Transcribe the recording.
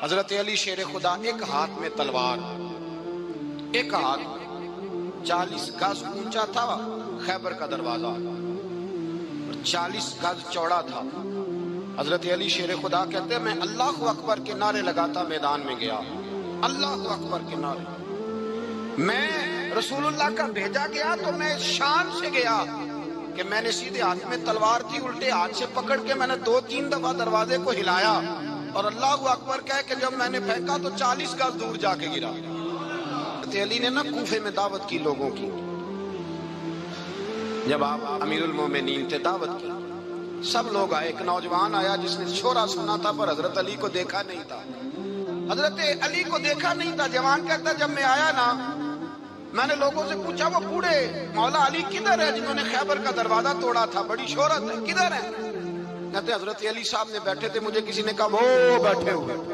हजरत अली शेर खुदा, एक हाथ में तलवार, एक हाथ 40 गज ऊंचा था खैबर का दरवाजा और 40 गज चौड़ा था। हजरत अली शेर खुदा कहते हैं मैं अल्लाह अकबर के नारे लगाता मैदान में गया, अल्लाह अकबर के नारे। मैं रसूलुल्लाह का भेजा गया तो मैं शान से गया कि मैंने सीधे हाथ में तलवार थी, उल्टे हाथ से पकड़ के मैंने 2-3 दफा दरवाजे को हिलाया और अल्लाह अकबर कह के जब मैंने फेंका तो 40 गज दूर जाके गिरा। अली ने ना कूफे में दावत की लोगों की, जब आप अमीरुल मोमिनीन थे, दावत की, सब लोग आए। एक नौजवान आया जिसने शोरा सुना था पर हजरत अली को देखा नहीं था। हजरत अली को देखा नहीं था। जवान कहता जब मैं आया ना, मैंने लोगों से पूछा वो बूढ़े मौला अली किधर है जिन्होंने खैबर का दरवाजा तोड़ा था, बड़ी शोहरत है, किधर है? कहते हजरत अली साहब ने बैठे थे, मुझे किसी ने कहा वो बैठे हुए।